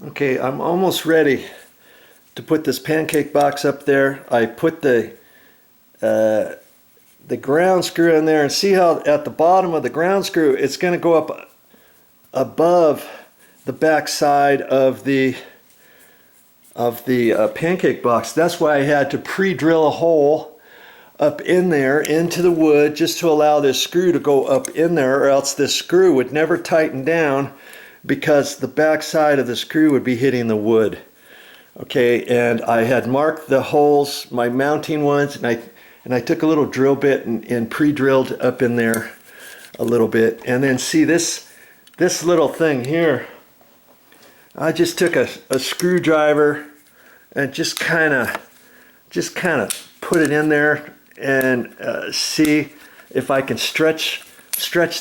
Okay, I'm almost ready to put this pancake box up there. I put the ground screw in there, and see how at the bottom of the ground screw it's going to go up above the back side of the pancake box. That's why I had to pre-drill a hole up in there into the wood just to allow this screw to go up in there, or else this screw would never tighten down because the back side of the screw would be hitting the wood. Okay, and I had marked the holes, my mounting ones, and I took a little drill bit and pre-drilled up in there a little bit. And then see this little thing here, I just took a screwdriver and just kind of put it in there and see if I can stretch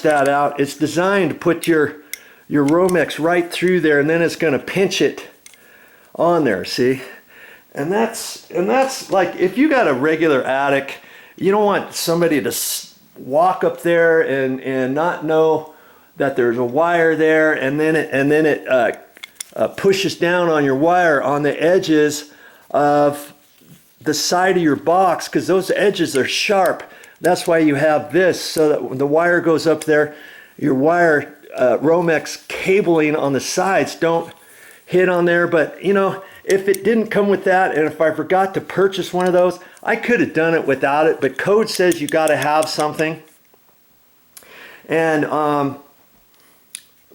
that out. It's designed to put your Romex right through there, and then it's going to pinch it on there, see? And that's like, if you got a regular attic, you don't want somebody to walk up there and not know that there's a wire there, and then it pushes down on your wire on the edges of the side of your box, because those edges are sharp. That's why you have this, so that when the wire goes up there, your wire Romex cabling on the sides don't hit on there. But you know, if it didn't come with that, and if I forgot to purchase one of those, I could have done it without it, but code says you got to have something. And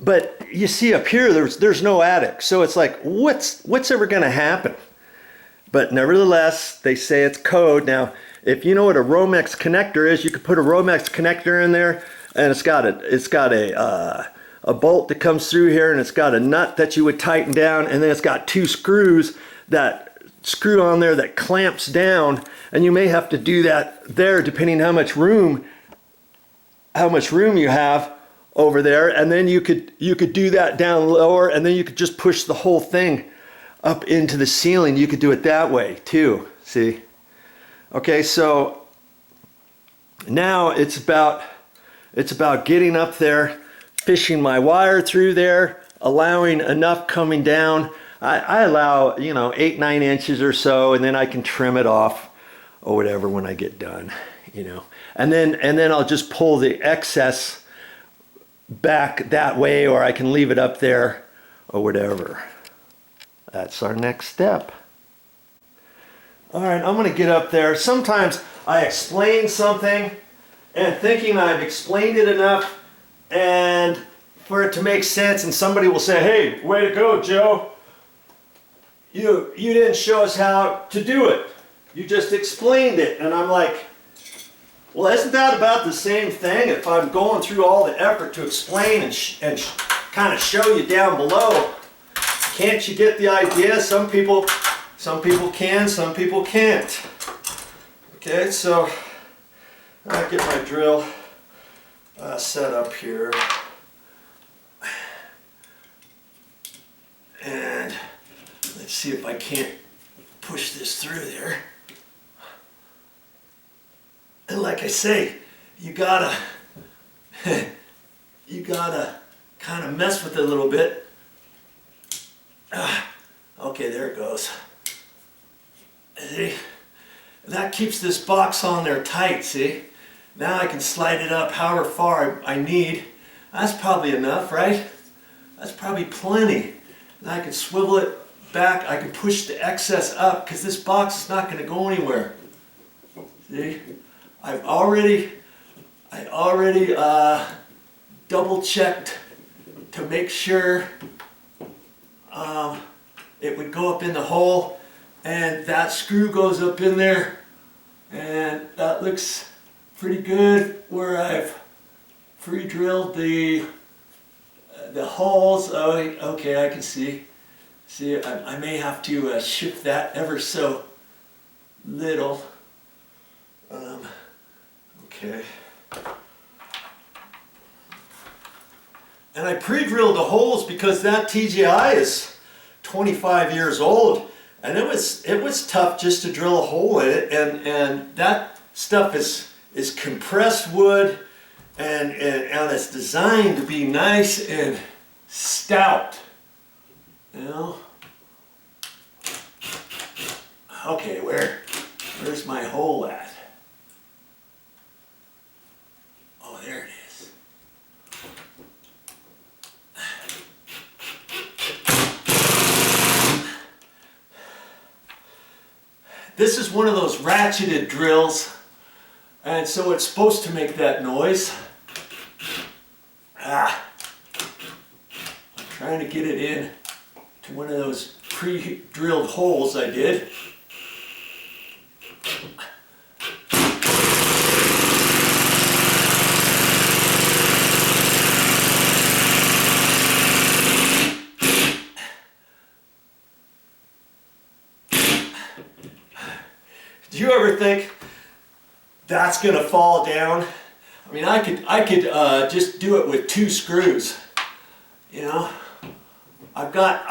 but you see up here, there's no attic, so it's like, what's ever going to happen? But nevertheless, they say it's code. Now, if you know what a Romex connector is, you could put a Romex connector in there, and it's got a bolt that comes through here, and it's got a nut that you would tighten down, and then it's got two screws that screw on there that clamps down, and you may have to do that there depending how much room you have over there. And then you could do that down lower, and then you could just push the whole thing up into the ceiling. You could do it that way too, see? Okay, so now it's about getting up there, fishing my wire through there, allowing enough coming down. I allow, 8-9 inches or so, and then I can trim it off or whatever when I get done, and then I'll just pull the excess back that way, or I can leave it up there or whatever. That's our next step. All right, I'm going to get up there. Sometimes I explain something and thinking I've explained it enough and for it to make sense, and somebody will say, "Hey, way to go, Joe. You didn't show us how to do it. You just explained it." And I'm like, well, isn't that about the same thing? If I'm going through all the effort to explain and kind of show you down below, can't you get the idea? Some people can, some people can't. Okay, so I get my drill set up here, and let's see if I can't push this through there. And like I say, you gotta kind of mess with it a little bit. Okay, there it goes. See? That keeps this box on there tight, see? Now I can slide it up however far I need. That's probably enough, right? That's probably plenty. And I can swivel it back. I can push the excess up, because this box is not going to go anywhere. See? I already double checked to make sure it would go up in the hole, and that screw goes up in there, and that looks pretty good where I've pre-drilled the holes. Oh, okay, I can see. See, I may have to shift that ever so little. Okay. And I pre-drilled the holes because that TGI is 25 years old, and it was tough just to drill a hole in it, and that stuff is compressed wood, and it's designed to be nice and stout. Now, okay, where's my hole at? Oh, there it is. This is one of those ratcheted drills, and so it's supposed to make that noise. I'm trying to get it in to one of those pre-drilled holes I did. Do you ever think that's gonna fall down? I mean, I could just do it with 2 screws. You know, I've got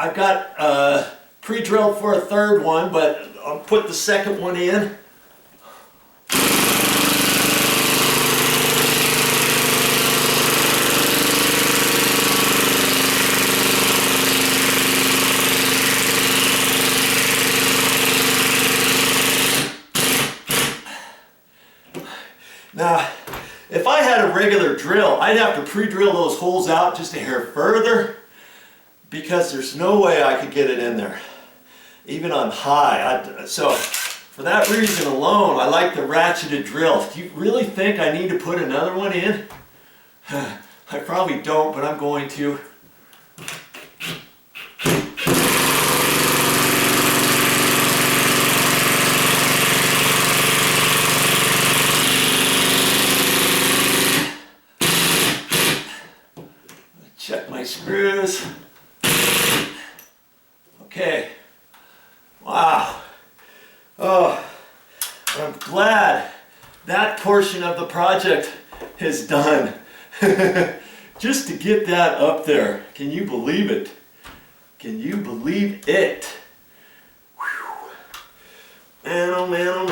pre-drilled for a 3rd one, but I'll put the 2nd one in. Now, if I had a regular drill, I'd have to pre-drill those holes out just a hair further, because there's no way I could get it in there, even on high. So for that reason alone, I like the ratcheted drill. Do you really think I need to put another one in? I probably don't, but I'm going to. Check my screws. Okay. Wow. Oh, I'm glad that portion of the project is done. Just to get that up there. Can you believe it? Can you believe it? Whew. Man, oh man, oh